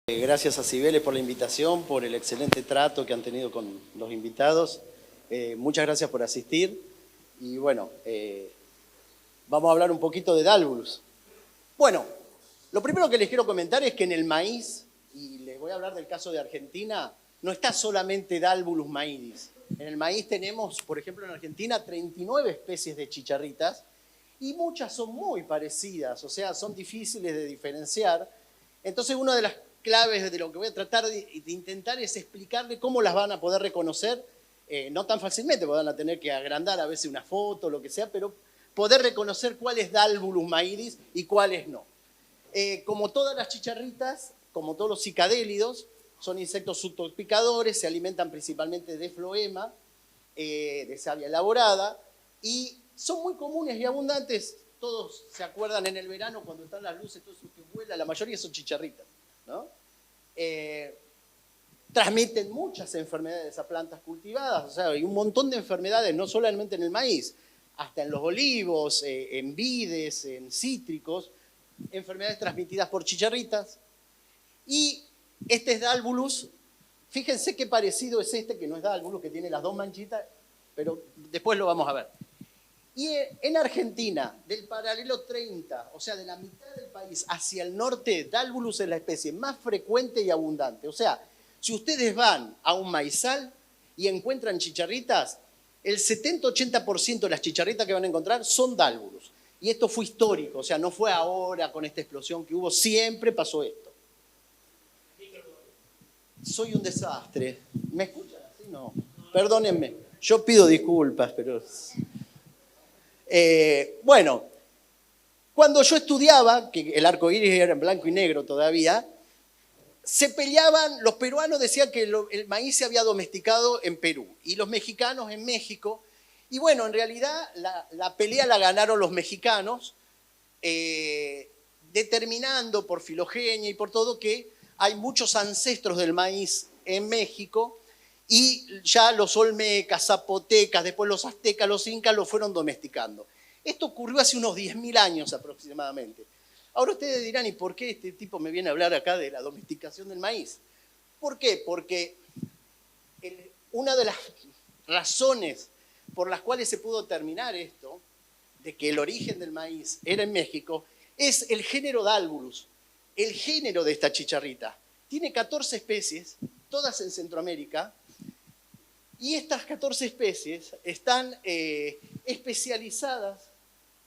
Gracias a Cibeles por la invitación, por el excelente trato que han tenido con los invitados. Muchas gracias por asistir. Y bueno, vamos a hablar un poquito de Dálvulus. Bueno, lo primero que les quiero comentar es que en el maíz, y les voy a hablar del caso de Argentina, no está solamente Dálvulus maídis. En el maíz tenemos, por ejemplo, en Argentina, 39 especies de chicharritas y muchas son muy parecidas, o sea, son difíciles de diferenciar. Entonces, una de las claves de lo que voy a tratar de intentar es explicarle cómo las van a poder reconocer, no tan fácilmente, porque van a tener que agrandar a veces una foto, lo que sea, pero poder reconocer cuál es Dálvulus maídis y cuáles no. Como todas las chicharritas, como todos los cicadélidos, son insectos zooxopicadores, se alimentan principalmente de floema, de savia elaborada, y son muy comunes y abundantes. Todos se acuerdan en el verano cuando están las luces, todo eso que vuela, la mayoría son chicharritas, ¿no? Transmiten muchas enfermedades a plantas cultivadas, o sea, hay un montón de enfermedades, no solamente en el maíz, hasta en los olivos, en vides, en cítricos, enfermedades transmitidas por chicharritas. Y este es Dálvulus. Fíjense qué parecido es este, que no es Dálvulus, que tiene las dos manchitas, pero después lo vamos a ver. Y en Argentina, del paralelo 30, o sea, de la mitad del país hacia el norte, Dálvulus es la especie más frecuente y abundante. O sea, si ustedes van a un maizal y encuentran chicharritas, el 70-80% de las chicharritas que van a encontrar son Dálvulus. Y esto fue histórico, o sea, no fue ahora con esta explosión que hubo, siempre pasó esto. Soy un desastre. ¿Me escuchan así? No. Perdónenme. Yo pido disculpas, pero... bueno, cuando yo estudiaba, que el arco iris era en blanco y negro todavía, se peleaban, los peruanos decían que el maíz se había domesticado en Perú y los mexicanos en México. Y bueno, en realidad la pelea la ganaron los mexicanos, determinando por filogenia y por todo que hay muchos ancestros del maíz en México y ya los olmecas, zapotecas, después los aztecas, los incas lo fueron domesticando. Esto ocurrió hace unos 10.000 años aproximadamente. Ahora ustedes dirán, ¿y por qué este tipo me viene a hablar acá de la domesticación del maíz? ¿Por qué? Porque una de las razones por las cuales se pudo determinar esto, de que el origen del maíz era en México, es el género Dálvulus, el género de esta chicharrita. Tiene 14 especies, todas en Centroamérica, y estas 14 especies están especializadas.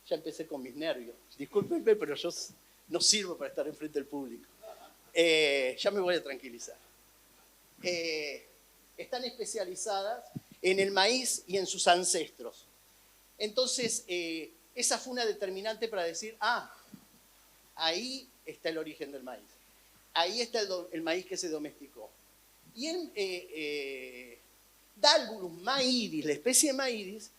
Ya empecé con mis nervios. Discúlpenme, pero yo no sirvo para estar enfrente del público. Ya me voy a tranquilizar. Están especializadas en el maíz y en sus ancestros. Entonces, esa fue una determinante para decir, ahí está el origen del maíz. Ahí está el maíz que se domesticó. Y en Dálvulus maídis, la especie maídis,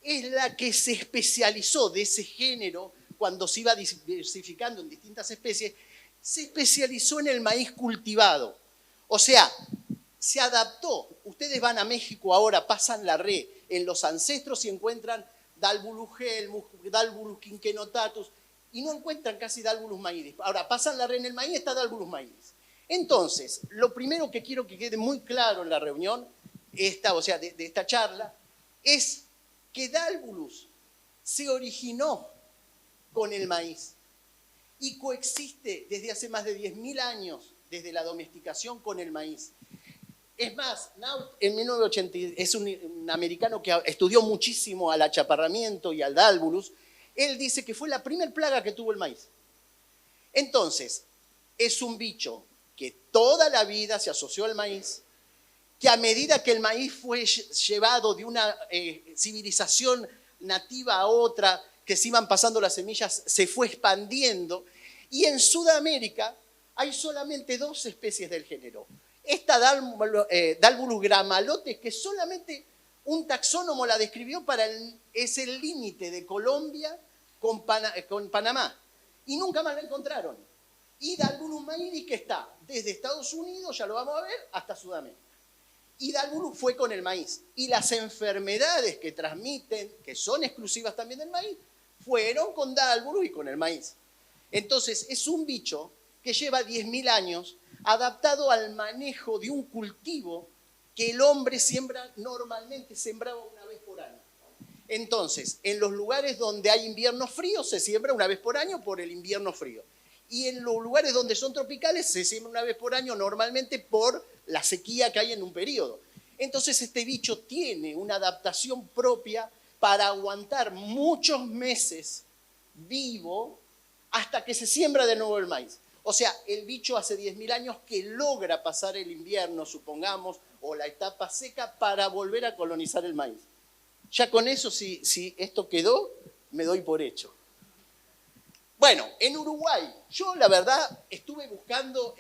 es la que se especializó de ese género cuando se iba diversificando en distintas especies, se especializó en el maíz cultivado. O sea, se adaptó. Ustedes van a México ahora, pasan la red en los ancestros y encuentran Dálvulus helmus, Dálvulus quinquenotatus, y no encuentran casi Dálvulus maídis. Ahora, pasan la red en el maíz, está Dálvulus maídis. Entonces, lo primero que quiero que quede muy claro en la reunión, de esta charla, es que Dálvulus se originó con el maíz y coexiste desde hace más de 10.000 años, desde la domesticación con el maíz. Es más, Naut en 1980 es un americano que estudió muchísimo al achaparramiento y al Dálvulus. Él dice que fue la primera plaga que tuvo el maíz. Entonces, es un bicho que toda la vida se asoció al maíz, que a medida que el maíz fue llevado de una civilización nativa a otra, que se iban pasando las semillas, se fue expandiendo. Y en Sudamérica hay solamente 2 especies del género. Esta Dálvulus gramalotes, que solamente un taxónomo la describió es el límite de Colombia con Panamá. Y nunca más la encontraron. Y Dálvulus maídis, que está desde Estados Unidos, ya lo vamos a ver, hasta Sudamérica. Y Dálvulus fue con el maíz. Y las enfermedades que transmiten, que son exclusivas también del maíz, fueron con Dálvulus y con el maíz. Entonces, es un bicho que lleva 10.000 años adaptado al manejo de un cultivo que el hombre normalmente sembraba una vez por año. Entonces, en los lugares donde hay inviernos fríos se siembra una vez por año por el invierno frío. Y en los lugares donde son tropicales se siembra una vez por año normalmente por la sequía que hay en un periodo. Entonces este bicho tiene una adaptación propia para aguantar muchos meses vivo hasta que se siembra de nuevo el maíz. O sea, el bicho hace 10.000 años que logra pasar el invierno, supongamos, o la etapa seca para volver a colonizar el maíz. Ya con eso, si esto quedó, me doy por hecho. Bueno, en Uruguay, yo la verdad estuve buscando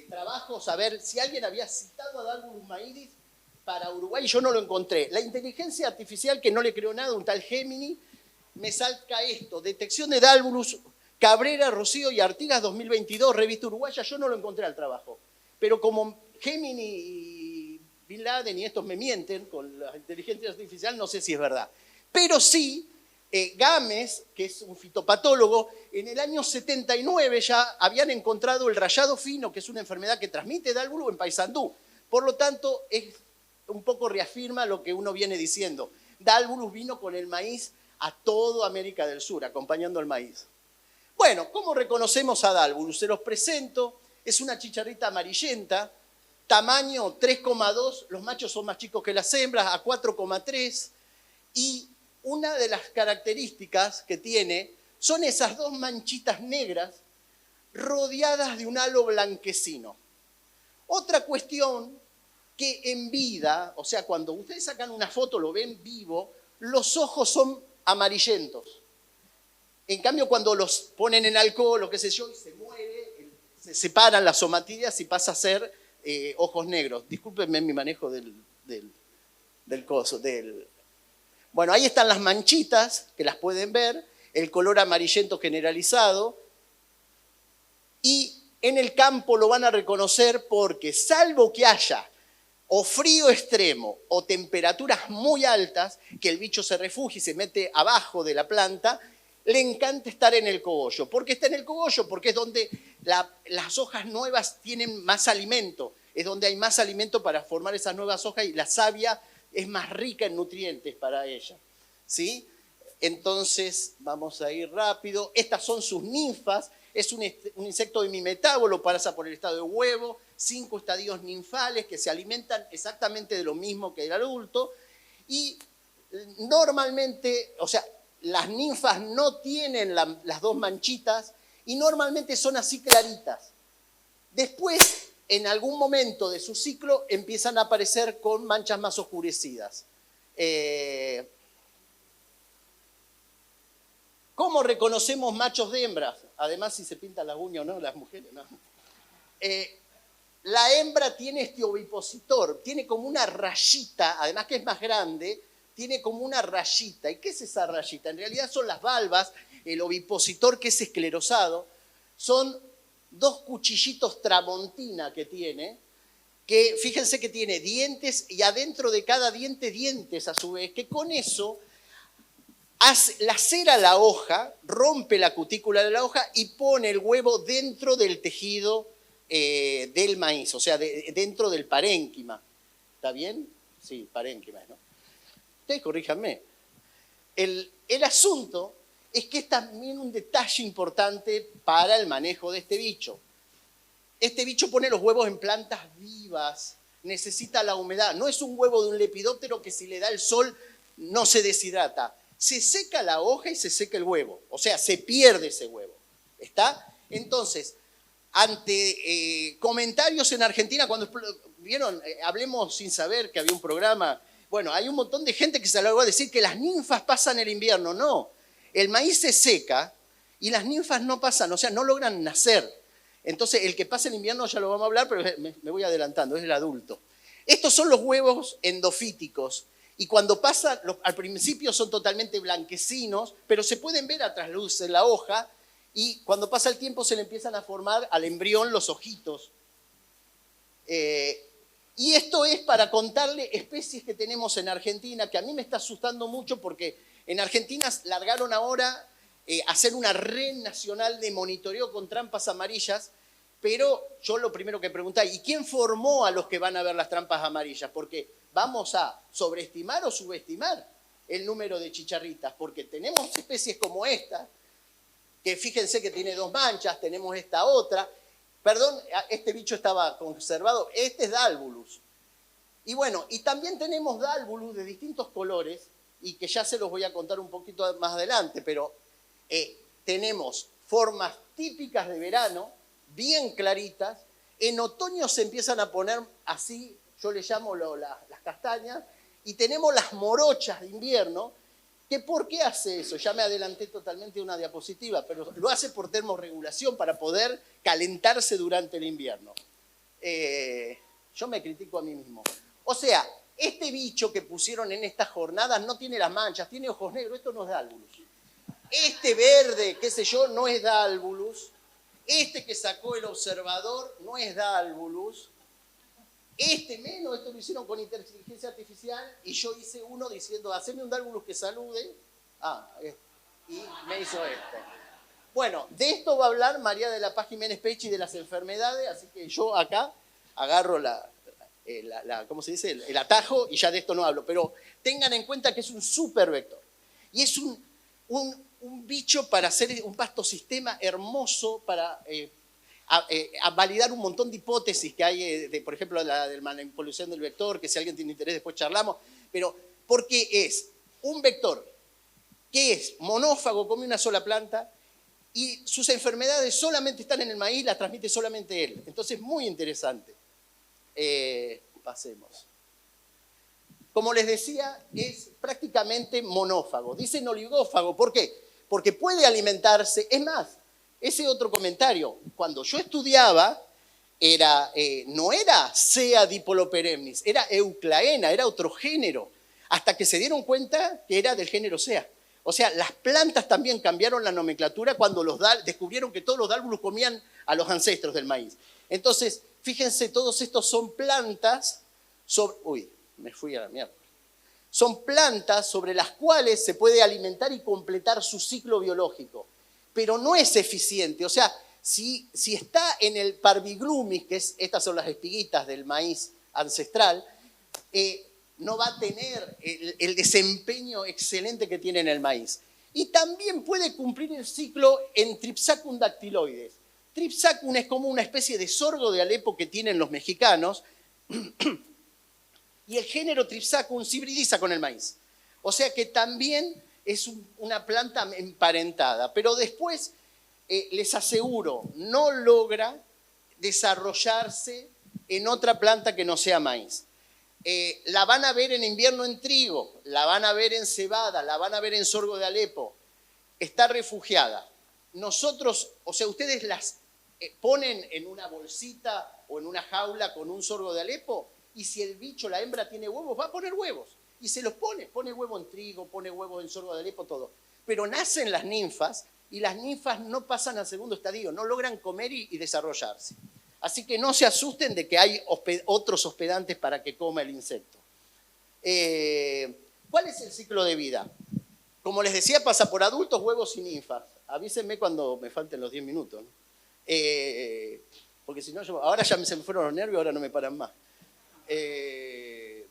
trabajos, a ver si alguien había citado a Dalbulus maidis para Uruguay y yo no lo encontré. La inteligencia artificial, que no le creo nada, un tal Gemini, me salta esto, detección de Dalbulus, Cabrera, Rocío y Artigas 2022, revista uruguaya, yo no lo encontré al trabajo. Pero como Gemini y Bin Laden y estos me mienten con la inteligencia artificial, no sé si es verdad. Pero sí, Gámez, que es un fitopatólogo, en el año 79 ya habían encontrado el rayado fino, que es una enfermedad que transmite Dalbulus en Paysandú. Por lo tanto, un poco reafirma lo que uno viene diciendo. Dalbulus vino con el maíz a toda América del Sur, acompañando al maíz. Bueno, ¿cómo reconocemos a Dalbulus? Se los presento, es una chicharrita amarillenta, tamaño 3,2, los machos son más chicos que las hembras, a 4,3, y una de las características que tiene son esas dos manchitas negras rodeadas de un halo blanquecino. Otra cuestión que en vida, o sea, cuando ustedes sacan una foto, lo ven vivo, los ojos son amarillentos. En cambio, cuando los ponen en alcohol o qué sé yo, y se muere, se separan las somatillas y pasa a ser ojos negros. Discúlpenme mi manejo del coso. Bueno, ahí están las manchitas, que las pueden ver, el color amarillento generalizado. Y en el campo lo van a reconocer porque, salvo que haya o frío extremo o temperaturas muy altas, que el bicho se refugie y se mete abajo de la planta, le encanta estar en el cogollo. ¿Por qué está en el cogollo? Porque es donde las hojas nuevas tienen más alimento, es donde hay más alimento para formar esas nuevas hojas y la savia es más rica en nutrientes para ella. ¿Sí? Entonces, vamos a ir rápido. Estas son sus ninfas. Es un insecto hemimetábolo, pasa por el estado de huevo, 5 estadios ninfales que se alimentan exactamente de lo mismo que el adulto. Y normalmente, o sea, las ninfas no tienen las dos manchitas y normalmente son así claritas. Después, en algún momento de su ciclo, empiezan a aparecer con manchas más oscurecidas. ¿Cómo reconocemos machos de hembras? Además, si se pintan las uñas o no, las mujeres, ¿no? La hembra tiene este ovipositor, tiene como una rayita, además que es más grande, tiene como una rayita. ¿Y qué es esa rayita? En realidad son las valvas, el ovipositor que es esclerosado, son dos cuchillitos tramontina que tiene, que fíjense que tiene dientes y adentro de cada diente dientes a su vez, que con eso lacera la hoja, rompe la cutícula de la hoja y pone el huevo dentro del tejido del maíz, o sea, dentro del parénquima. ¿Está bien? Sí, parénquima, ¿no? Ustedes corríjanme. El asunto es que es también un detalle importante para el manejo de este bicho. Este bicho pone los huevos en plantas vivas, necesita la humedad. No es un huevo de un lepidóptero que si le da el sol no se deshidrata. Se seca la hoja y se seca el huevo. O sea, se pierde ese huevo. ¿Está? Entonces, ante comentarios en Argentina, cuando vieron, Hablemos sin saber que había un programa, bueno, hay un montón de gente que se largó a decir que las ninfas pasan el invierno. No, el maíz se seca y las ninfas no pasan, o sea, no logran nacer. Entonces, el que pasa el invierno ya lo vamos a hablar, pero me voy adelantando, es el adulto. Estos son los huevos endofíticos. Y cuando pasa, al principio son totalmente blanquecinos, pero se pueden ver a trasluz en la hoja, y cuando pasa el tiempo se le empiezan a formar al embrión los ojitos. Y esto es para contarle especies que tenemos en Argentina, que a mí me está asustando mucho porque en Argentina largaron ahora hacer una red nacional de monitoreo con trampas amarillas, Pero yo lo primero que pregunté, ¿y quién formó a los que van a ver las trampas amarillas? Porque vamos a sobreestimar o subestimar el número de chicharritas, porque tenemos especies como esta, que fíjense que tiene 2 manchas, tenemos esta otra. Perdón, este bicho estaba conservado, este es Dalvulus. Y bueno, y también tenemos Dalvulus de distintos colores, y que ya se los voy a contar un poquito más adelante, pero tenemos formas típicas de verano, bien claritas. En otoño se empiezan a poner así, yo le llamo las castañas, y tenemos las morochas de invierno, que ¿por qué hace eso? Ya me adelanté totalmente a una diapositiva, pero lo hace por termorregulación, para poder calentarse durante el invierno. Yo me critico a mí mismo. O sea, este bicho que pusieron en estas jornadas no tiene las manchas, tiene ojos negros, esto no es Dalvulus. Este verde, qué sé yo, no es Dalvulus. Este que sacó el observador no es Dalvulus. Este menos, esto lo hicieron con inteligencia artificial, y yo hice uno diciendo, haceme un Dalvulus que salude. Y me hizo este. Bueno, de esto va a hablar María de la Paz Jiménez Pecci, de las enfermedades, así que yo acá agarro ¿cómo se dice? El atajo, y ya de esto no hablo, pero tengan en cuenta que es un supervector. Y es un bicho para hacer un pastosistema hermoso, para a validar un montón de hipótesis que hay, por ejemplo, la de manipulación del vector, que si alguien tiene interés después charlamos, pero porque es un vector que es monófago, come una sola planta, y sus enfermedades solamente están en el maíz, las transmite solamente él. Entonces, muy interesante. Pasemos. Como les decía, es prácticamente monófago. Dicen oligófago, ¿por qué? Porque puede alimentarse. Es más, ese otro comentario, cuando yo estudiaba, no era Sea dipoloperemnis, era Euclaena, era otro género, hasta que se dieron cuenta que era del género Sea. O sea, las plantas también cambiaron la nomenclatura cuando descubrieron que todos los Dalvulus comían a los ancestros del maíz. Entonces, fíjense, todos estos son plantas me fui a la mierda. Son plantas sobre las cuales se puede alimentar y completar su ciclo biológico, pero no es eficiente. O sea, si está en el Parviglumis, estas son las espiguitas del maíz ancestral, no va a tener el desempeño excelente que tiene en el maíz. Y también puede cumplir el ciclo en Tripsacum dactyloides. Tripsacum es como una especie de sorgo de Alepo que tienen los mexicanos, y el género Tripsacum se hibridiza con el maíz. O sea que también es una planta emparentada, pero después, les aseguro, no logra desarrollarse en otra planta que no sea maíz. La van a ver en invierno en trigo, la van a ver en cebada, la van a ver en sorgo de Alepo. Está refugiada. Nosotros, o sea, ustedes las ponen en una bolsita o en una jaula con un sorgo de Alepo, y si el bicho, la hembra, tiene huevos, va a poner huevos. Y se los pone huevo en trigo, pone huevos en sorgo de Alepo, todo. Pero nacen las ninfas, y las ninfas no pasan al segundo estadio, no logran comer y desarrollarse. Así que no se asusten de que hay otros hospedantes para que coma el insecto. ¿Cuál es el ciclo de vida? Como les decía, pasa por adultos, huevos y ninfas. Avísenme cuando me falten los 10 minutos, ¿no? Porque si no, ahora ya se me fueron los nervios, ahora no me paran más. El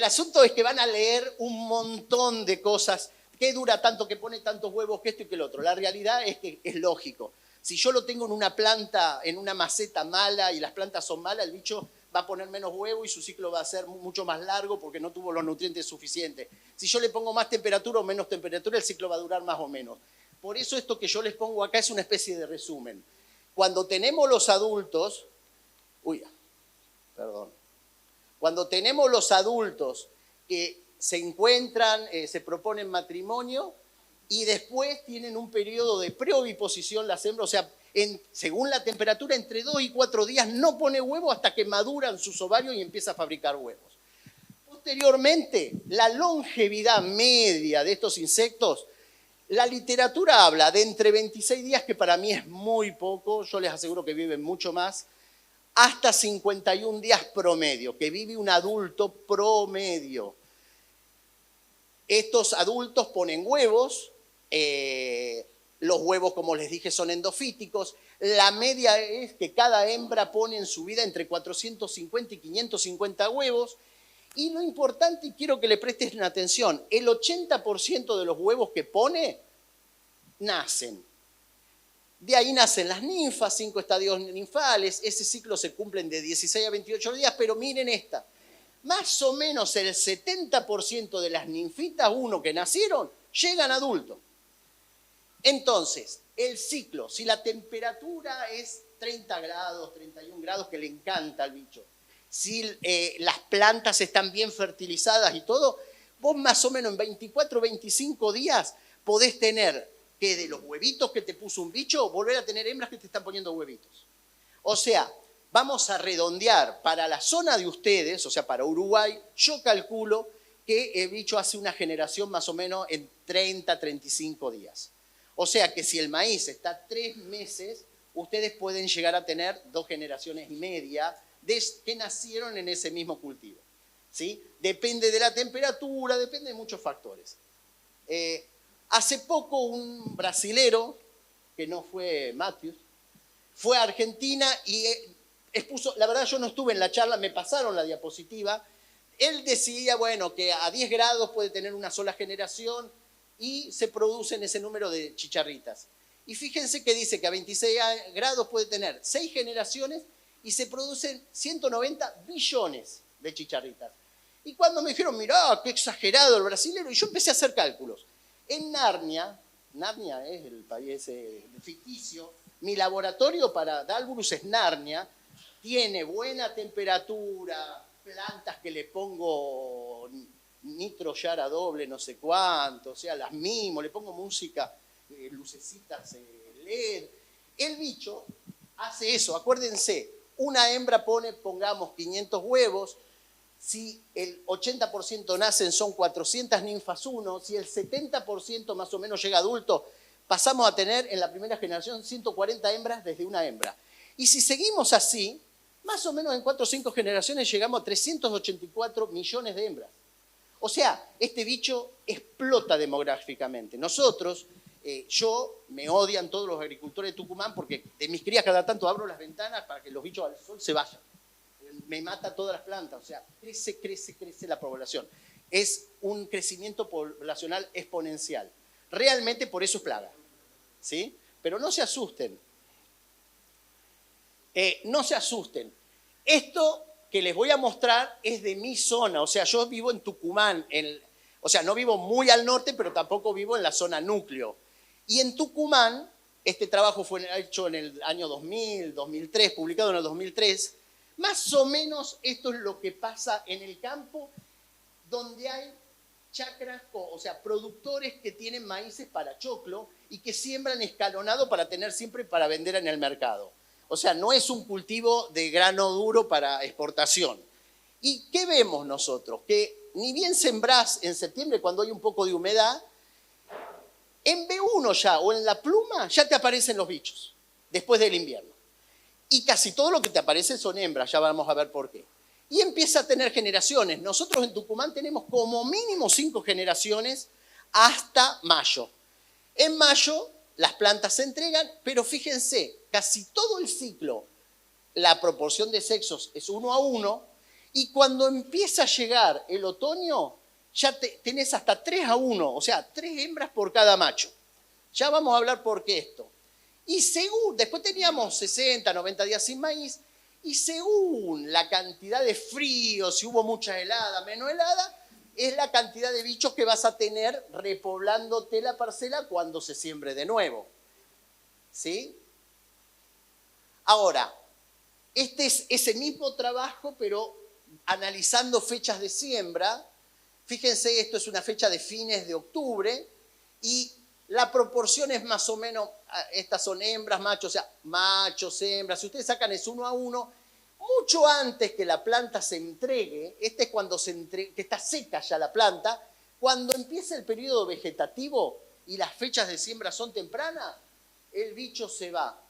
asunto es que van a leer un montón de cosas. ¿Qué dura tanto, que pone tantos huevos, que esto y que el otro? La realidad es que es lógico. Si yo lo tengo en una planta, en una maceta mala, y las plantas son malas, el bicho va a poner menos huevo y su ciclo va a ser mucho más largo porque no tuvo los nutrientes suficientes. Si yo le pongo más temperatura o menos temperatura, el ciclo va a durar más o menos. Por eso esto que yo les pongo acá es una especie de resumen. Cuando tenemos los adultos, cuando tenemos los adultos que se encuentran, se proponen matrimonio, y después tienen un periodo de preoviposición las hembras, o sea, según la temperatura, entre 2 y 4 días no pone huevo hasta que maduran sus ovarios y empieza a fabricar huevos. Posteriormente, la longevidad media de estos insectos, la literatura habla de entre 26 días, que para mí es muy poco, yo les aseguro que viven mucho más, hasta 51 días promedio, que vive un adulto promedio. Estos adultos ponen huevos, Los huevos, como les dije, son endofíticos. La media es que cada hembra pone en su vida entre 450 y 550 huevos. Y lo importante, y quiero que le presten atención, el 80% de los huevos que pone nacen. De ahí nacen las ninfas, 5 estadios ninfales. Ese ciclo se cumplen de 16 a 28 días, pero miren esta. Más o menos el 70% de las ninfitas, que nacieron, llegan adultos. Entonces, el ciclo, si la temperatura es 30 grados, 31 grados, que le encanta al bicho, si las plantas están bien fertilizadas y todo, vos más o menos en 24 o 25 días podés tener que de los huevitos que te puso un bicho, volver a tener hembras que te están poniendo huevitos. O sea, vamos a redondear para la zona de ustedes, o sea, para Uruguay, yo calculo que el bicho hace una generación más o menos en 30, 35 días. O sea que si el maíz está 3 meses, ustedes pueden llegar a tener 2 generaciones y media que nacieron en ese mismo cultivo. ¿Sí? Depende de la temperatura, depende de muchos factores. Hace poco un brasilero, que no fue Matthews, fue a Argentina y expuso, la verdad yo no estuve en la charla, me pasaron la diapositiva, él decía, bueno, que a 10 grados puede tener una sola generación y se producen ese número de chicharritas. Y fíjense que dice que a 26 grados puede tener 6 generaciones y se producen 190 billones de chicharritas. Y cuando me dijeron, mirá, qué exagerado el brasilero, y yo empecé a hacer cálculos. En Narnia es el país ficticio, mi laboratorio para Dalburus es Narnia, tiene buena temperatura, plantas que le pongo nitro yara doble, no sé cuánto, o sea, las mimo, le pongo música, lucecitas LED. El bicho hace eso, acuérdense, una hembra pone, pongamos, 500 huevos, si el 80% nacen son 400 ninfas 1, si el 70% más o menos llega adulto, pasamos a tener en la primera generación 140 hembras desde una hembra. Y si seguimos así, más o menos en 4 o 5 generaciones llegamos a 384 millones de hembras. O sea, este bicho explota demográficamente. Nosotros, me odian todos los agricultores de Tucumán porque de mis crías cada tanto abro las ventanas para que los bichos al sol se vayan. Me mata todas las plantas, o sea, crece la población. Es un crecimiento poblacional exponencial. Realmente por eso es plaga, ¿sí? Pero no se asusten. No se asusten. Esto que les voy a mostrar es de mi zona, o sea, yo vivo en Tucumán, o sea, no vivo muy al norte, pero tampoco vivo en la zona núcleo. Y en Tucumán, este trabajo fue hecho en el año 2000, 2003, publicado en el 2003, más o menos esto es lo que pasa en el campo donde hay chacras, o sea, productores que tienen maíces para choclo y que siembran escalonado para tener siempre para vender en el mercado. O sea, no es un cultivo de grano duro para exportación. ¿Y qué vemos nosotros? Que ni bien sembrás en septiembre cuando hay un poco de humedad, en B1 ya o en la pluma ya te aparecen los bichos después del invierno. Y casi todo lo que te aparece son hembras, ya vamos a ver por qué. Y empieza a tener generaciones. Nosotros en Tucumán tenemos como mínimo 5 generaciones hasta mayo. En mayo las plantas se entregan, pero fíjense, casi todo el ciclo, la proporción de sexos es 1 a 1, y cuando empieza a llegar el otoño, ya tenés hasta 3 a 1, o sea, 3 hembras por cada macho. Ya vamos a hablar por qué esto. Y después teníamos 60, 90 días sin maíz, y según la cantidad de frío, si hubo mucha helada, menos helada, es la cantidad de bichos que vas a tener repoblándote la parcela cuando se siembre de nuevo. ¿Sí? Ahora, este es ese mismo trabajo, pero analizando fechas de siembra. Fíjense, esto es una fecha de fines de octubre, y la proporción es más o menos, estas son hembras, machos, o sea, machos, hembras. Si ustedes sacan es 1 a 1, mucho antes que la planta se entregue, este es cuando que está seca ya la planta, cuando empieza el periodo vegetativo y las fechas de siembra son tempranas, el bicho se va.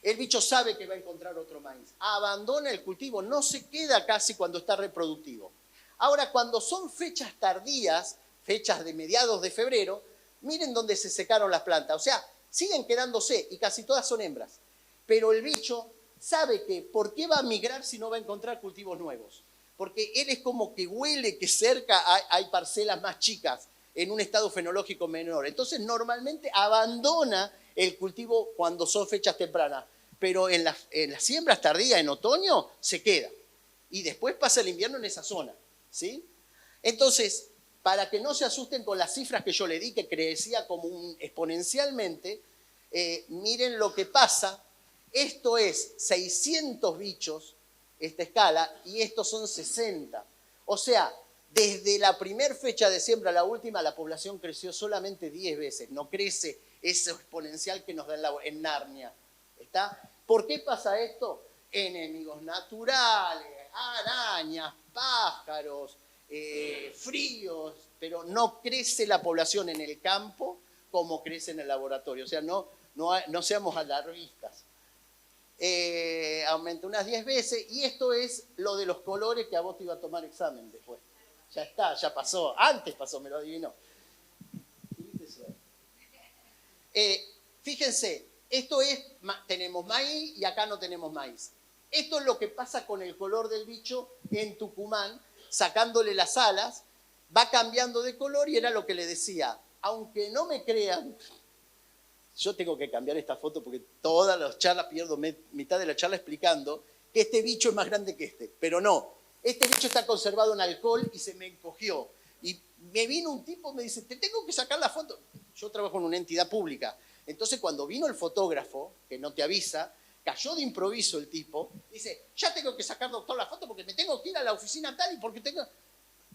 El bicho sabe que va a encontrar otro maíz. Abandona el cultivo, no se queda casi cuando está reproductivo. Ahora, cuando son fechas tardías, fechas de mediados de febrero, miren dónde se secaron las plantas. O sea, siguen quedándose y casi todas son hembras. Pero el bicho sabe que ¿por qué va a migrar si no va a encontrar cultivos nuevos? Porque él es como que huele que cerca hay parcelas más chicas en un estado fenológico menor. Entonces normalmente abandona el cultivo cuando son fechas tempranas, pero en las siembras tardías, en otoño, se queda. Y después pasa el invierno en esa zona, ¿sí? Entonces, para que no se asusten con las cifras que yo le di, que crecía como exponencialmente, miren lo que pasa. Esto es 600 bichos, esta escala, y estos son 60. O sea, desde la primera fecha de siembra a la última, la población creció solamente 10 veces. No crece ese exponencial que nos da en Narnia. ¿Está? ¿Por qué pasa esto? Enemigos naturales, arañas, pájaros, fríos, pero no crece la población en el campo como crece en el laboratorio. O sea, no seamos alarmistas. Aumenta unas 10 veces, y esto es lo de los colores que a vos te iba a tomar examen después. Ya está, ya pasó. Antes pasó, me lo adivinó. Fíjense, esto es, tenemos maíz y acá no tenemos maíz. Esto es lo que pasa con el color del bicho en Tucumán, sacándole las alas, va cambiando de color y era lo que le decía. Aunque no me crean, yo tengo que cambiar esta foto porque todas las charlas pierdo mitad de la charla explicando que este bicho es más grande que este, pero no. Este bicho está conservado en alcohol y se me encogió. Y me vino un tipo, me dice, te tengo que sacar la foto. Yo trabajo en una entidad pública. Entonces, cuando vino el fotógrafo, que no te avisa, cayó de improviso el tipo, dice, ya tengo que sacar, doctor, la foto porque me tengo que ir a la oficina tal y porque tengo...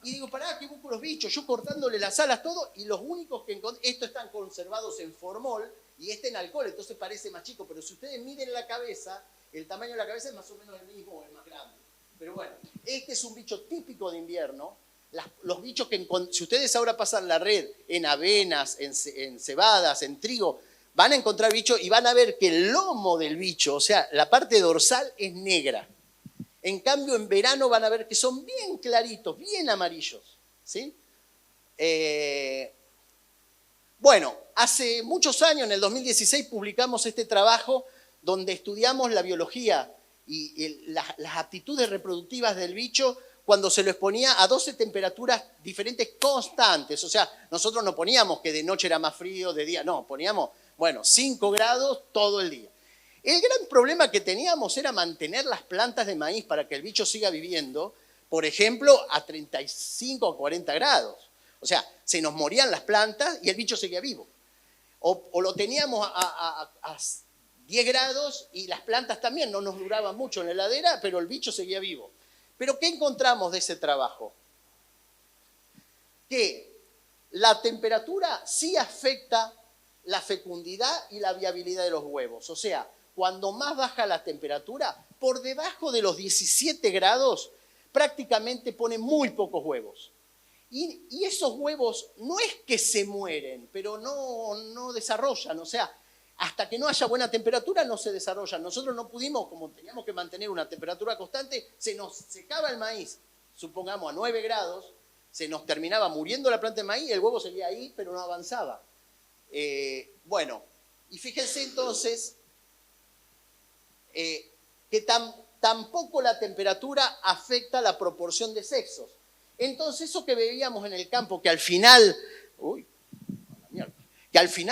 Y digo, pará, que busco los bichos, yo cortándole las alas, todo, y los únicos que encontré, estos están conservados en formol y este en alcohol, entonces parece más chico, pero si ustedes miden la cabeza, el tamaño de la cabeza es más o menos el mismo, es más grande. Pero bueno, este es un bicho típico de invierno. Los bichos que, si ustedes ahora pasan la red en avenas, en cebadas, en trigo, van a encontrar bichos y van a ver que el lomo del bicho, o sea, la parte dorsal es negra. En cambio, en verano van a ver que son bien claritos, bien amarillos, ¿sí? Bueno, hace muchos años, en el 2016, publicamos este trabajo donde estudiamos la biología y las aptitudes reproductivas del bicho cuando se lo exponía a 12 temperaturas diferentes constantes. O sea, nosotros no poníamos que de noche era más frío, de día, no, poníamos, 5 grados todo el día. El gran problema que teníamos era mantener las plantas de maíz para que el bicho siga viviendo, por ejemplo, a 35 o 40 grados. O sea, se nos morían las plantas y el bicho seguía vivo. O lo teníamos a 10 grados y las plantas también no nos duraban mucho en la heladera, pero el bicho seguía vivo. ¿Pero qué encontramos de ese trabajo? Que la temperatura sí afecta la fecundidad y la viabilidad de los huevos. O sea, cuando más baja la temperatura, por debajo de los 17 grados, prácticamente pone muy pocos huevos. Y esos huevos no es que se mueren, pero no desarrollan. O sea, hasta que no haya buena temperatura no se desarrollan. Nosotros no pudimos, como teníamos que mantener una temperatura constante, se nos secaba el maíz, supongamos a 9 grados, se nos terminaba muriendo la planta de maíz, el huevo seguía ahí, pero no avanzaba. Bueno, y fíjense entonces que tampoco la temperatura afecta la proporción de sexos. Entonces eso que veíamos en el campo, que al final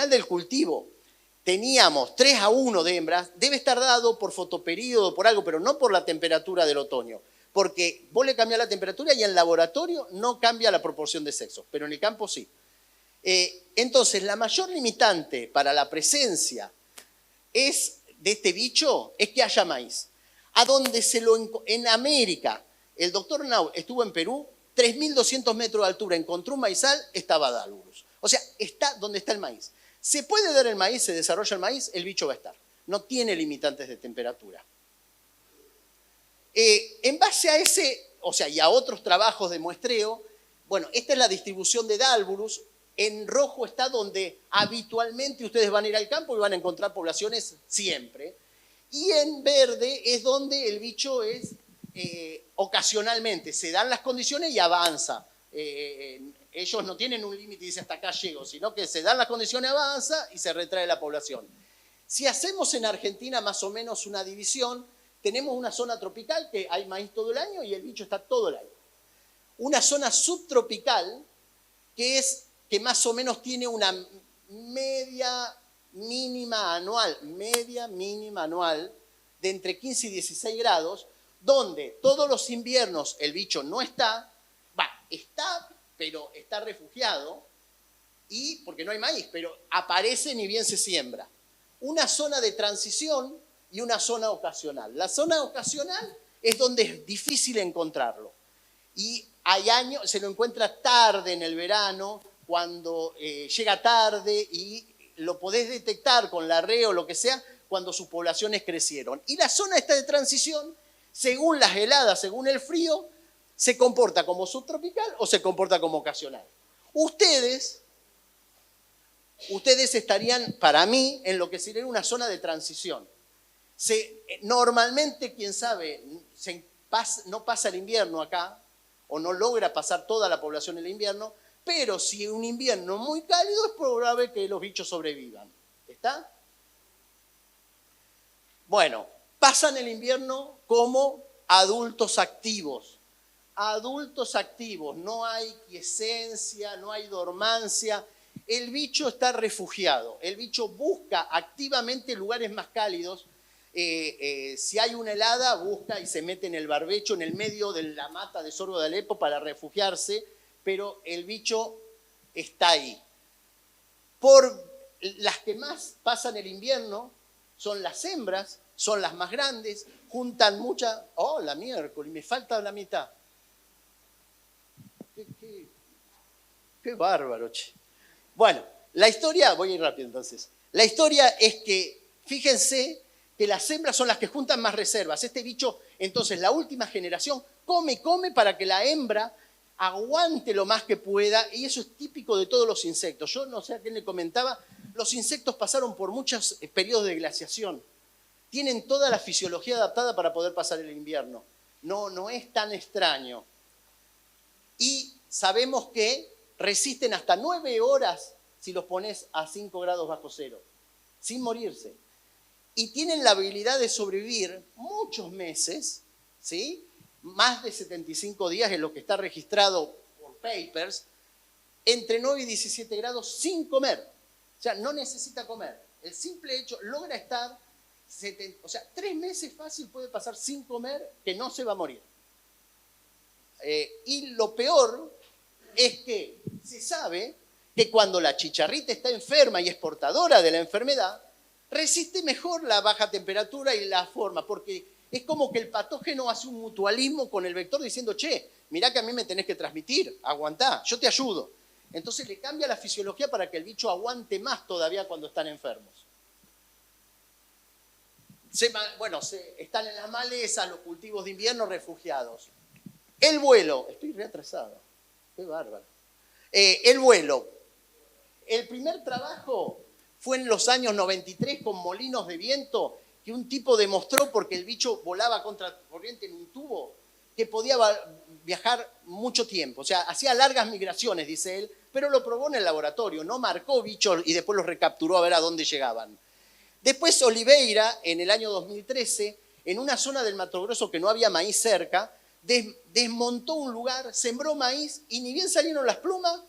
del cultivo teníamos 3-1 de hembras, debe estar dado por fotoperíodo, por algo, pero no por la temperatura del otoño. Porque vos le cambiás la temperatura y en laboratorio no cambia la proporción de sexos, pero en el campo sí. Entonces, la mayor limitante para la presencia de este bicho es que haya maíz. En América, el doctor Nau estuvo en Perú, 3.200 metros de altura, encontró un maizal, estaba Dalurus. O sea, está donde está el maíz. Se puede dar el maíz, se desarrolla el maíz, el bicho va a estar. No tiene limitantes de temperatura. En base a ese, o sea, y a otros trabajos de muestreo, bueno, esta es la distribución de Dalurus. En rojo está donde habitualmente ustedes van a ir al campo y van a encontrar poblaciones siempre. Y en verde es donde el bicho es ocasionalmente, se dan las condiciones y avanza en ellos no tienen un límite y dicen hasta acá llego, sino que se dan las condiciones, avanza y se retrae la población. Si hacemos en Argentina más o menos una división, tenemos una zona tropical que hay maíz todo el año y el bicho está todo el año. Una zona subtropical que más o menos tiene una media mínima anual de entre 15 y 16 grados, donde todos los inviernos el bicho no está, pero está refugiado, y porque no hay maíz, pero aparece ni bien se siembra. Una zona de transición y una zona ocasional. La zona ocasional es donde es difícil encontrarlo. Y hay años, se lo encuentra tarde en el verano, cuando llega tarde y lo podés detectar con la RE o lo que sea, cuando sus poblaciones crecieron. Y la zona esta de transición, según las heladas, según el frío, se comporta como subtropical o se comporta como ocasional. Ustedes estarían, para mí, en lo que sería una zona de transición. Normalmente, quién sabe, no pasa el invierno acá, o no logra pasar toda la población el invierno, pero si un invierno muy cálido es probable que los bichos sobrevivan. ¿Está? Bueno, pasan el invierno como adultos activos. Adultos activos, no hay quiescencia, no hay dormancia. El bicho está refugiado, el bicho busca activamente lugares más cálidos. Si hay una helada, busca y se mete en el barbecho, en el medio de la mata de sorgo de Alepo para refugiarse, pero el bicho está ahí. Las que más pasan el invierno son las hembras, son las más grandes, juntan mucha... ¡Oh, la miércoles! Me falta la mitad. ¡Qué bárbaro, che! Bueno, la historia... Voy a ir rápido entonces. La historia es que, fíjense, que las hembras son las que juntan más reservas. Este bicho, entonces, la última generación come y come para que la hembra aguante lo más que pueda, y eso es típico de todos los insectos. Yo no sé a quién le comentaba, los insectos pasaron por muchos periodos de glaciación. Tienen toda la fisiología adaptada para poder pasar el invierno. No es tan extraño. Y sabemos que resisten hasta 9 horas si los pones a 5 grados bajo cero, sin morirse. Y tienen la habilidad de sobrevivir muchos meses, ¿sí? Más de 75 días es lo que está registrado por papers, entre 9 y 17 grados sin comer. O sea, no necesita comer. El simple hecho, logra estar, 3 meses fácil puede pasar sin comer, que no se va a morir. Y lo peor es que se sabe que cuando la chicharrita está enferma y es portadora de la enfermedad, resiste mejor la baja temperatura y la forma, porque es como que el patógeno hace un mutualismo con el vector diciendo, che, mirá que a mí me tenés que transmitir, aguantá, yo te ayudo. Entonces le cambia la fisiología para que el bicho aguante más todavía cuando están enfermos. Están en las malezas, los cultivos de invierno refugiados. El vuelo, estoy reatrasado, qué bárbaro. El vuelo. El primer trabajo fue en los años 93 con molinos de viento, que un tipo demostró, porque el bicho volaba contra corriente en un tubo, que podía viajar mucho tiempo. O sea, hacía largas migraciones, dice él, pero lo probó en el laboratorio, no marcó bichos y después los recapturó a ver a dónde llegaban. Después Oliveira, en el año 2013, en una zona del Mato Grosso que no había maíz cerca, desmontó un lugar, sembró maíz y ni bien salieron las plumas,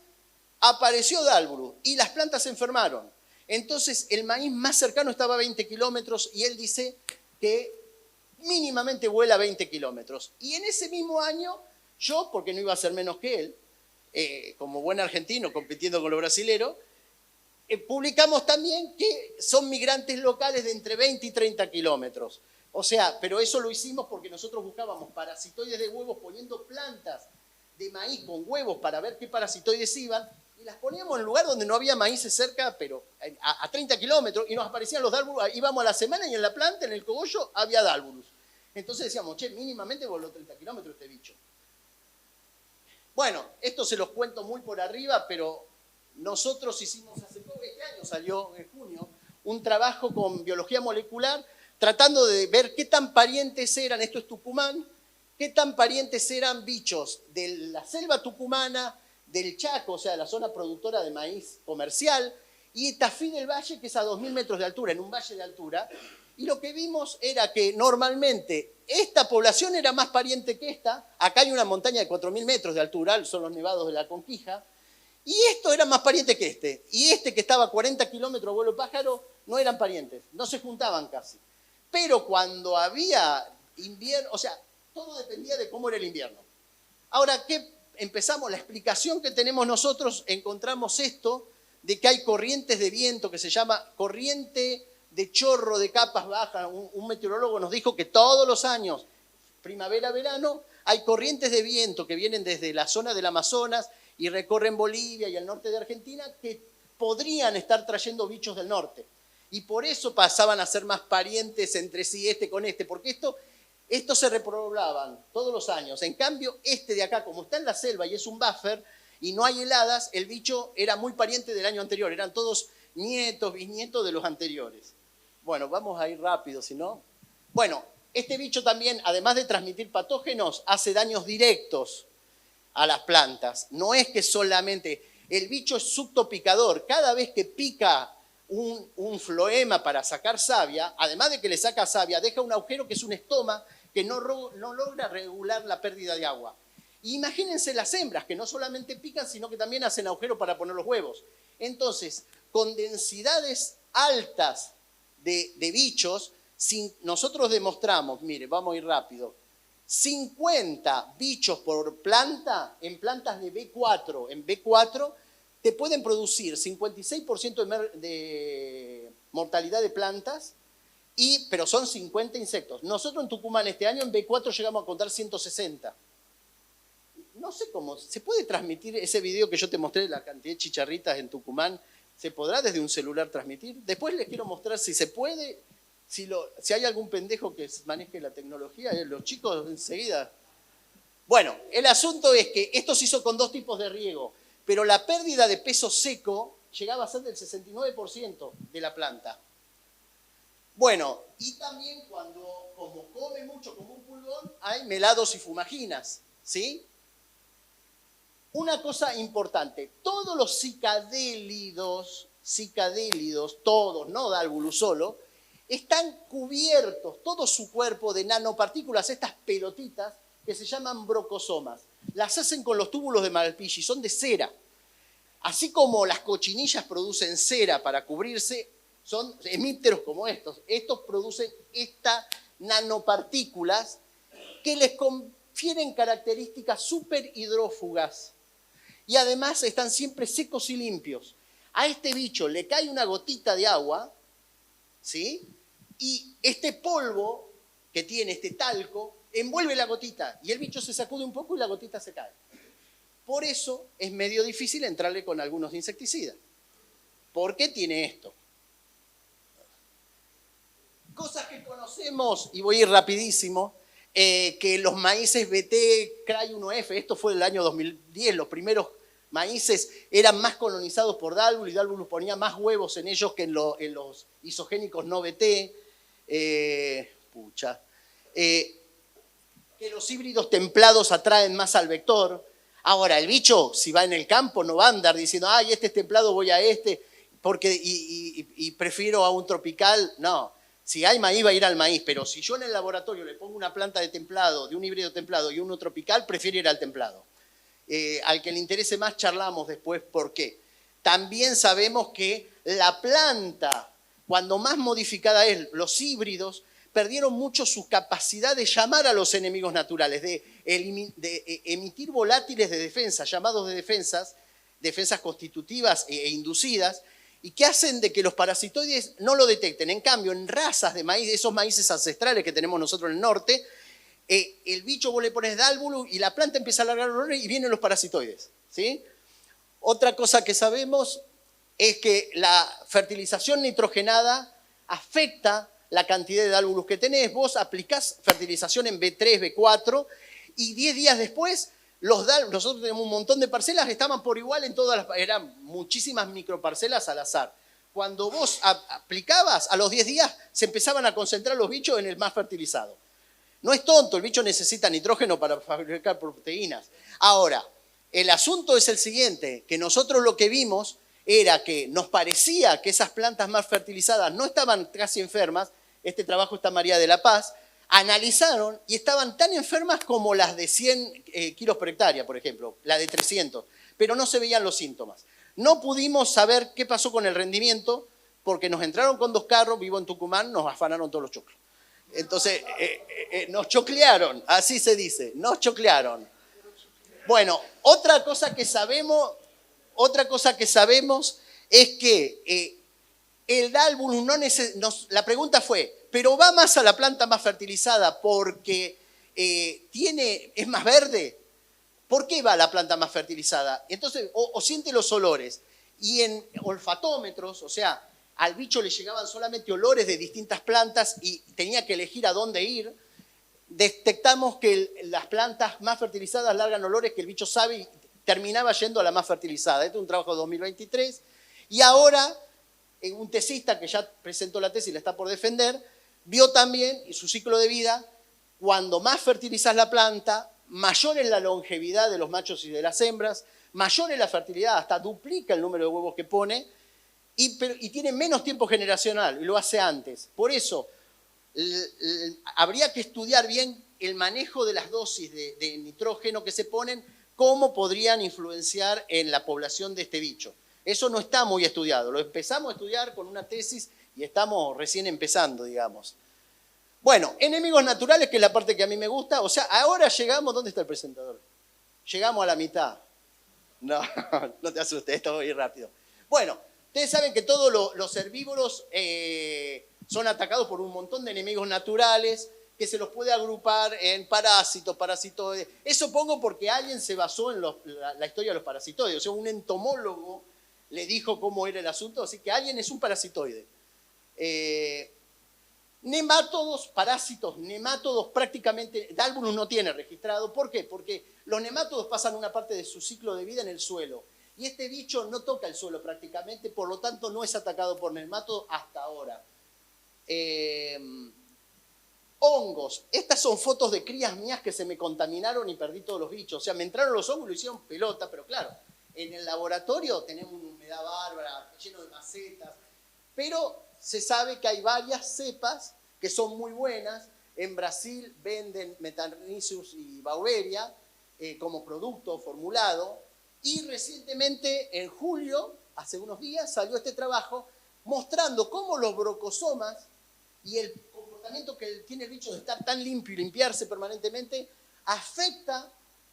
apareció Dalburu y las plantas se enfermaron. Entonces el maíz más cercano estaba a 20 kilómetros y él dice que mínimamente vuela 20 kilómetros. Y en ese mismo año, yo, porque no iba a ser menos que él, como buen argentino compitiendo con los brasileros, publicamos también que son migrantes locales de entre 20 y 30 kilómetros. O sea, pero eso lo hicimos porque nosotros buscábamos parasitoides de huevos poniendo plantas de maíz con huevos para ver qué parasitoides iban, y las poníamos en un lugar donde no había maíces cerca, pero a 30 kilómetros, y nos aparecían los dálburus. Íbamos a la semana y en la planta, en el cogollo, había dálburus. Entonces decíamos, che, mínimamente voló 30 kilómetros este bicho. Bueno, esto se los cuento muy por arriba, pero nosotros hicimos hace poco, este año salió en junio, un trabajo con biología molecular, tratando de ver qué tan parientes eran, esto es Tucumán, qué tan parientes eran bichos de la selva tucumana del Chaco, o sea, la zona productora de maíz comercial, y Tafí del Valle, que es a 2.000 metros de altura, en un valle de altura. Y lo que vimos era que normalmente esta población era más pariente que esta. Acá hay una montaña de 4.000 metros de altura, son los nevados de la Conquija. Y esto era más pariente que este. Y este que estaba a 40 kilómetros vuelo pájaro, no eran parientes, no se juntaban casi. Pero cuando había invierno, o sea, todo dependía de cómo era el invierno. Ahora, ¿qué empezamos? La explicación que tenemos nosotros, encontramos esto, de que hay corrientes de viento que se llama corriente de chorro de capas bajas. Un meteorólogo nos dijo que todos los años, primavera, verano, hay corrientes de viento que vienen desde la zona del Amazonas y recorren Bolivia y el norte de Argentina, que podrían estar trayendo bichos del norte. Y por eso pasaban a ser más parientes entre sí este con este, porque estos se repoblaban todos los años. En cambio, este de acá, como está en la selva y es un buffer, y no hay heladas, el bicho era muy pariente del año anterior, eran todos nietos, bisnietos de los anteriores. Bueno, vamos a ir rápido, si no. Bueno, este bicho también, además de transmitir patógenos, hace daños directos a las plantas. No es que solamente, el bicho es subtopicador, cada vez que pica un floema para sacar savia, además de que le saca savia, deja un agujero que es un estoma que no logra regular la pérdida de agua. Imagínense las hembras, que no solamente pican, sino que también hacen agujero para poner los huevos. Entonces, con densidades altas de bichos, nosotros demostramos, mire, vamos a ir rápido, 50 bichos por planta, en plantas de B4, en B4, te pueden producir 56% de mortalidad de plantas, pero son 50 insectos. Nosotros en Tucumán este año en B4 llegamos a contar 160. No sé cómo, ¿se puede transmitir ese video que yo te mostré de la cantidad de chicharritas en Tucumán? ¿Se podrá desde un celular transmitir? Después les quiero mostrar si se puede, si hay algún pendejo que maneje la tecnología, los chicos enseguida. Bueno, el asunto es que esto se hizo con 2 tipos de riego, pero la pérdida de peso seco llegaba a ser del 69% de la planta. Bueno, y también como come mucho como un pulgón, hay melados y fumaginas, ¿sí? Una cosa importante, todos los cicadélidos, todos, no Dálvulus solo, están cubiertos, todo su cuerpo, de nanopartículas, estas pelotitas que se llaman brocosomas. Las hacen con los túbulos de Malpighi, son de cera. Así como las cochinillas producen cera para cubrirse, son hemípteros como estos. Estos producen estas nanopartículas que les confieren características súper hidrófugas. Y además están siempre secos y limpios. A este bicho le cae una gotita de agua, ¿sí? Y este polvo que tiene, este talco, envuelve la gotita. Y el bicho se sacude un poco y la gotita se cae. Por eso es medio difícil entrarle con algunos insecticidas. ¿Por qué tiene esto? Cosas que conocemos, y voy a ir rapidísimo, que los maíces BT, CRAI 1F, esto fue el año 2010, los primeros maíces eran más colonizados por Dálvulus, y Dálvulus ponía más huevos en ellos que en los isogénicos no BT. Que los híbridos templados atraen más al vector. Ahora, el bicho, si va en el campo, no va a andar diciendo, ay, este es templado, voy a este, y prefiero a un tropical. No, si hay maíz, va a ir al maíz, pero si yo en el laboratorio le pongo una planta de templado, de un híbrido templado y uno tropical, prefiero ir al templado. Al que le interese más, charlamos después por qué. También sabemos que la planta, cuando más modificada es, los híbridos, perdieron mucho su capacidad de llamar a los enemigos naturales, de emitir volátiles de defensa, llamados de defensas constitutivas e inducidas, y que hacen de que los parasitoides no lo detecten. En cambio, en razas de maíz, esos maíces ancestrales que tenemos nosotros en el norte, el bicho vos le pones Dálvulus y la planta empieza a alargar olores y vienen los parasitoides, ¿sí? Otra cosa que sabemos es que la fertilización nitrogenada afecta la cantidad de Dálvulus que tenés. Vos aplicás fertilización en B3, B4 y 10 días después nosotros tenemos un montón de parcelas, estaban por igual en todas eran muchísimas microparcelas al azar. Cuando vos aplicabas, a los 10 días se empezaban a concentrar los bichos en el más fertilizado. No es tonto, el bicho necesita nitrógeno para fabricar proteínas. Ahora, El asunto es el siguiente, que nosotros lo que vimos era que nos parecía que esas plantas más fertilizadas no estaban casi enfermas, este trabajo está María de la Paz, analizaron y estaban tan enfermas como las de 100 kilos por hectárea, por ejemplo, la de 300, pero no se veían los síntomas. No pudimos saber qué pasó con el rendimiento porque nos entraron con 2 carros, vivo en Tucumán, nos afanaron todos los choclos. Entonces, nos choclearon, así se dice, nos choclearon. Bueno, otra cosa que sabemos es que el Dálbulus la pregunta fue, ¿pero va más a la planta más fertilizada porque es más verde? ¿Por qué va a la planta más fertilizada? Entonces, o siente los olores. Y en olfatómetros, o sea, al bicho le llegaban solamente olores de distintas plantas y tenía que elegir a dónde ir. Detectamos que las plantas más fertilizadas largan olores que el bicho sabe y terminaba yendo a la más fertilizada. Este es un trabajo de 2023. Y ahora, un tesista que ya presentó la tesis y la está por defender, vio también, en su ciclo de vida, cuando más fertilizas la planta, mayor es la longevidad de los machos y de las hembras, mayor es la fertilidad, hasta duplica el número de huevos que pone, y tiene menos tiempo generacional, y lo hace antes. Por eso, habría que estudiar bien el manejo de las dosis de nitrógeno que se ponen, cómo podrían influenciar en la población de este bicho. Eso no está muy estudiado. Lo empezamos a estudiar con una tesis y estamos recién empezando, digamos. Bueno, enemigos naturales, que es la parte que a mí me gusta. O sea, ahora llegamos, ¿dónde está el presentador? Llegamos a la mitad. No, no te asustes, esto va a ir rápido. Bueno, ustedes saben que todos los herbívoros son atacados por un montón de enemigos naturales que se los puede agrupar en parásitos, parasitoides. Eso pongo porque alguien se basó en la historia de los parasitoides. O sea, un entomólogo le dijo cómo era el asunto, así que alguien es un parasitoide. Nemátodos, parásitos, nemátodos prácticamente, Dálbulus no tiene registrado. ¿Por qué? Porque los nemátodos pasan una parte de su ciclo de vida en el suelo. Y este bicho no toca el suelo prácticamente, por lo tanto no es atacado por nemátodos hasta ahora. Hongos. Estas son fotos de crías mías que se me contaminaron y perdí todos los bichos. O sea, me entraron los hongos y lo hicieron pelota, pero claro, en el laboratorio tenemos una humedad bárbara, lleno de macetas, pero se sabe que hay varias cepas que son muy buenas. En Brasil venden Metarhizius y Bauveria como producto formulado. Y recientemente, en julio, hace unos días, salió este trabajo mostrando cómo los brocosomas y el comportamiento que tiene el bicho de estar tan limpio y limpiarse permanentemente afecta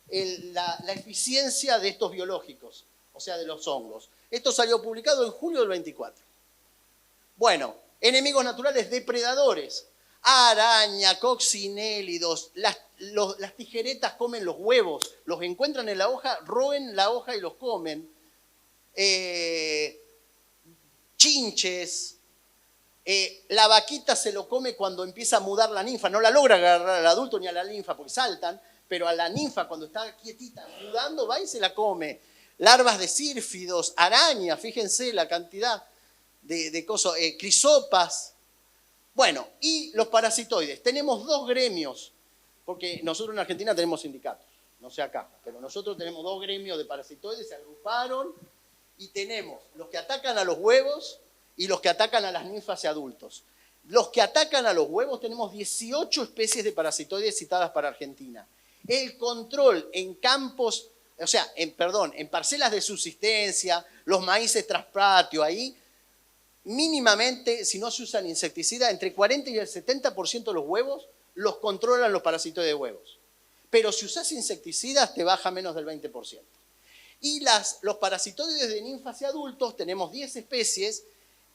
la eficiencia de estos biológicos, o sea, de los hongos. Esto salió publicado en julio del 24. Bueno, enemigos naturales, depredadores. Araña, coccinélidos, las tijeretas comen los huevos, los encuentran en la hoja, roen la hoja y los comen. Chinches. La vaquita se lo come cuando empieza a mudar la ninfa. No la logra agarrar al adulto ni a la ninfa porque saltan, pero a la ninfa cuando está quietita mudando va y se la come. Larvas de sírfidos, arañas, fíjense la cantidad de cosas, crisopas. Bueno, y los parasitoides. Tenemos 2 gremios, porque nosotros en Argentina tenemos sindicatos, no sé acá, pero nosotros tenemos 2 gremios de parasitoides, se agruparon y tenemos los que atacan a los huevos y los que atacan a las ninfas y adultos. Los que atacan a los huevos tenemos 18 especies de parasitoides citadas para Argentina. El control en campos, o sea, en parcelas de subsistencia, los maíces traspatio, ahí, mínimamente, si no se usan insecticidas, entre 40 y el 70% de los huevos los controlan los parasitoides de huevos. Pero si usas insecticidas, te baja menos del 20%. Y los parasitoides de ninfas y adultos, tenemos 10 especies,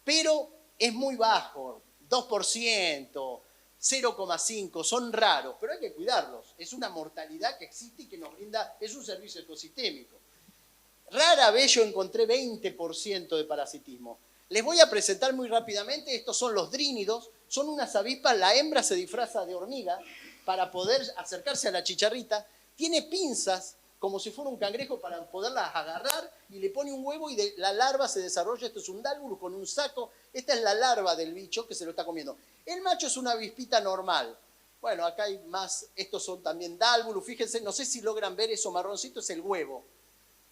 pero es muy bajo, 2%, 0,5%, son raros, pero hay que cuidarlos. Es una mortalidad que existe y que nos brinda, es un servicio ecosistémico. Rara vez yo encontré 20% de parasitismo. Les voy a presentar muy rápidamente, estos son los drínidos, son unas avispas, la hembra se disfraza de hormiga para poder acercarse a la chicharrita, tiene pinzas como si fuera un cangrejo para poderlas agarrar y le pone un huevo y la larva se desarrolla. Esto es un Dálbulus con un saco, esta es la larva del bicho que se lo está comiendo. El macho es una avispita normal. Bueno, acá hay más, estos son también Dálbulus, fíjense, no sé si logran ver eso marroncito, es el huevo.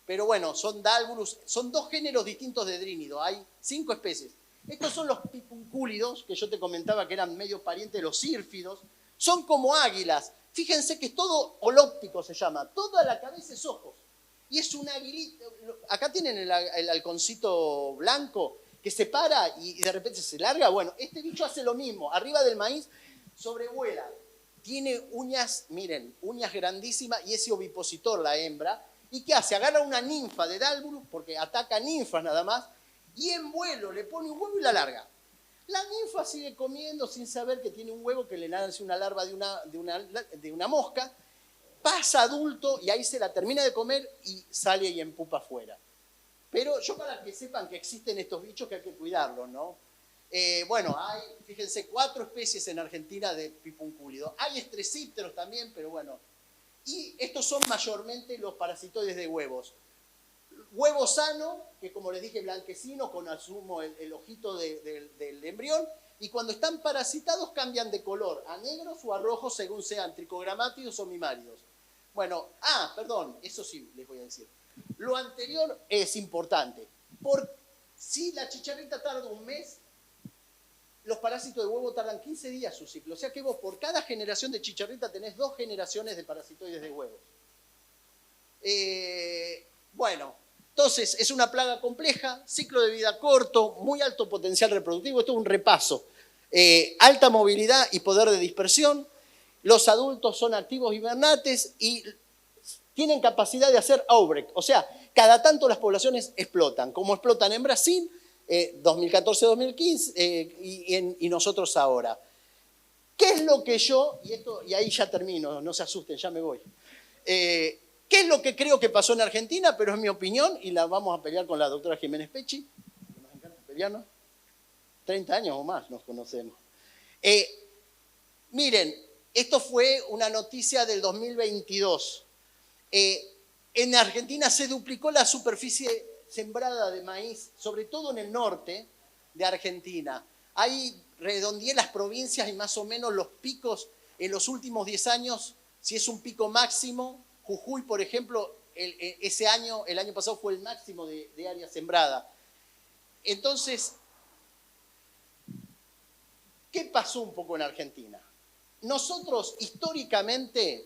Pero bueno, son Dalburus, son dos géneros distintos de drínido, hay 5 especies. Estos son los pipuncúlidos, que yo te comentaba que eran medio parientes de los sírfidos. Son como águilas. Fíjense que es todo holóptico, se llama. Toda la cabeza es ojos. Y es un aguilito. Acá tienen el halconcito blanco que se para y de repente se larga. Bueno, este bicho hace lo mismo. Arriba del maíz sobrevuela. Tiene uñas, miren, uñas grandísimas y es ovipositor la hembra. ¿Y qué hace? Agarra una ninfa de Dalburus, porque ataca ninfas nada más, y en vuelo le pone un huevo y la larga. La ninfa sigue comiendo sin saber que tiene un huevo que le nace una larva de una mosca, pasa adulto y ahí se la termina de comer y sale y empupa afuera. Pero yo para que sepan que existen estos bichos que hay que cuidarlos, ¿no? Bueno, hay, fíjense, 4 especies en Argentina de pipuncúlido. Hay estresípteros también, pero bueno. Y estos son mayormente los parasitoides de huevos. Huevo sano, que como les dije, blanquecino, con asumo el ojito del embrión, y cuando están parasitados cambian de color, a negros o a rojos según sean tricogramátidos o mimáridos. Bueno, perdón, eso sí les voy a decir. Lo anterior es importante. Si la chicharrita tarda un mes, los parásitos de huevo tardan 15 días su ciclo. O sea que vos por cada generación de chicharrita tenés 2 generaciones de parasitoides de huevos. Bueno, entonces es una plaga compleja, ciclo de vida corto, muy alto potencial reproductivo. Esto es un repaso. Alta movilidad y poder de dispersión. Los adultos son activos hibernantes y tienen capacidad de hacer outbreak. O sea, cada tanto las poblaciones explotan, como explotan en Brasil, 2014-2015 y nosotros ahora. ¿Qué es lo que yo, y ahí ya termino, no se asusten, ya me voy. ¿Qué es lo que creo que pasó en Argentina? Pero es mi opinión y la vamos a pelear con la doctora Jiménez Pecci, que nos encanta pelearnos. 30 años o más nos conocemos. Miren, esto fue una noticia del 2022. En Argentina se duplicó la superficie sembrada de maíz, sobre todo en el norte de Argentina. Ahí redondeé las provincias y más o menos los picos en los últimos 10 años, si es un pico máximo. Jujuy, por ejemplo, el año pasado fue el máximo de área sembrada. Entonces, ¿qué pasó un poco en Argentina? Nosotros, históricamente,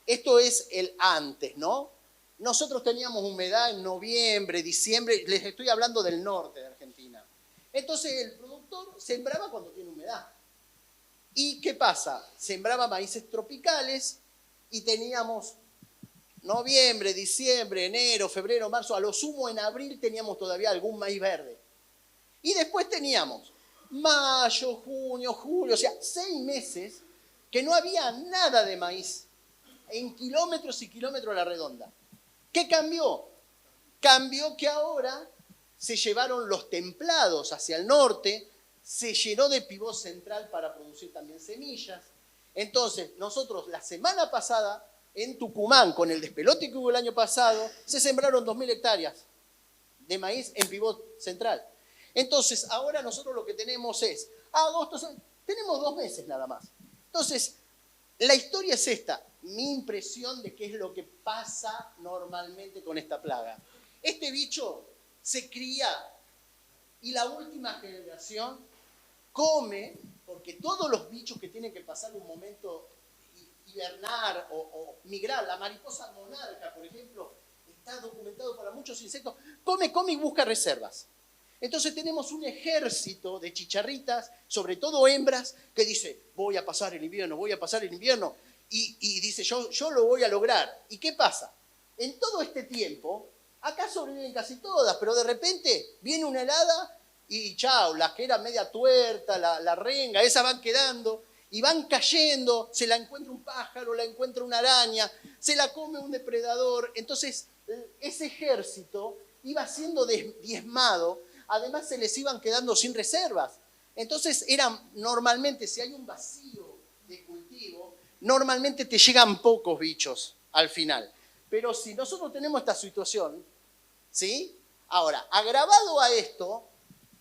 esto es el antes, ¿no? Nosotros teníamos humedad en noviembre, diciembre, les estoy hablando del norte de Argentina. Entonces el productor sembraba cuando tiene humedad. ¿Y qué pasa? Sembraba maíces tropicales y teníamos noviembre, diciembre, enero, febrero, marzo, a lo sumo en abril teníamos todavía algún maíz verde. Y después teníamos mayo, junio, julio, o sea, 6 meses que no había nada de maíz en kilómetros y kilómetros a la redonda. ¿Qué cambió? Cambió que ahora se llevaron los templados hacia el norte, se llenó de pivot central para producir también semillas. Entonces, nosotros la semana pasada, en Tucumán, con el despelote que hubo el año pasado, se sembraron 2.000 hectáreas de maíz en pivot central. Entonces, ahora nosotros lo que tenemos es, agosto, tenemos 2 meses nada más. Entonces, la historia es esta, mi impresión de qué es lo que pasa normalmente con esta plaga. Este bicho se cría y la última generación come, porque todos los bichos que tienen que pasar un momento hibernar o migrar, la mariposa monarca, por ejemplo, está documentado para muchos insectos, come y busca reservas. Entonces tenemos un ejército de chicharritas, sobre todo hembras, que dice, voy a pasar el invierno, y dice, yo lo voy a lograr. ¿Y qué pasa? En todo este tiempo, acá sobreviven casi todas, pero de repente viene una helada y chao, las que eran media tuerta, la renga, esas van quedando y van cayendo, se la encuentra un pájaro, la encuentra una araña, se la come un depredador. Entonces, ese ejército iba siendo diezmado. Además se les iban quedando sin reservas. Entonces normalmente, si hay un vacío de cultivo, normalmente te llegan pocos bichos al final. Pero si nosotros tenemos esta situación, ¿sí? Ahora, agravado a esto,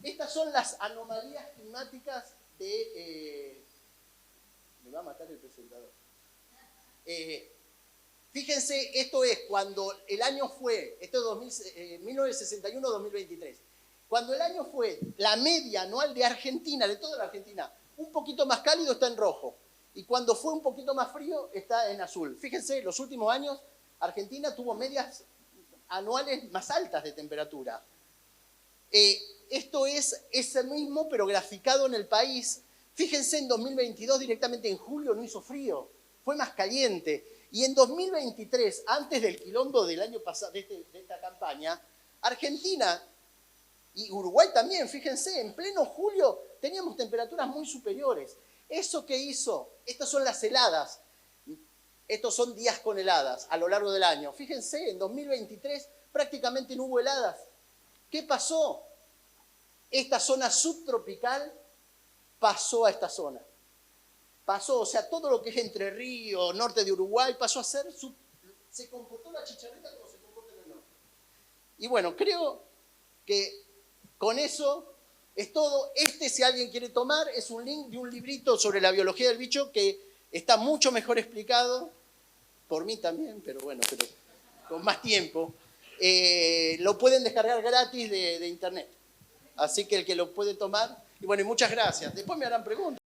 estas son las anomalías climáticas de... me va a matar el presentador. Fíjense, esto es cuando el año fue, esto es 1961-2023, cuando el año fue la media anual de Argentina, de toda la Argentina, un poquito más cálido está en rojo, y cuando fue un poquito más frío está en azul. Fíjense, los últimos años Argentina tuvo medias anuales más altas de temperatura. Esto es ese mismo, pero graficado en el país. Fíjense, en 2022 directamente en julio no hizo frío, fue más caliente. Y en 2023, antes del quilombo del año pasado, de esta campaña, Argentina y Uruguay también, fíjense, en pleno julio teníamos temperaturas muy superiores. ¿Eso qué hizo? Estas son las heladas. Estos son días con heladas a lo largo del año. Fíjense, en 2023 prácticamente no hubo heladas. ¿Qué pasó? Esta zona subtropical pasó a esta zona. Pasó, o sea, todo lo que es Entre Ríos, norte de Uruguay, pasó a ser, se comportó la chicharrita como se comporta en el norte. Y bueno, creo que con eso es todo. Si alguien quiere tomar, es un link de un librito sobre la biología del bicho que está mucho mejor explicado, por mí también, pero bueno, pero con más tiempo. Lo pueden descargar gratis de internet. Así que el que lo puede tomar, y bueno, y muchas gracias. Después me harán preguntas.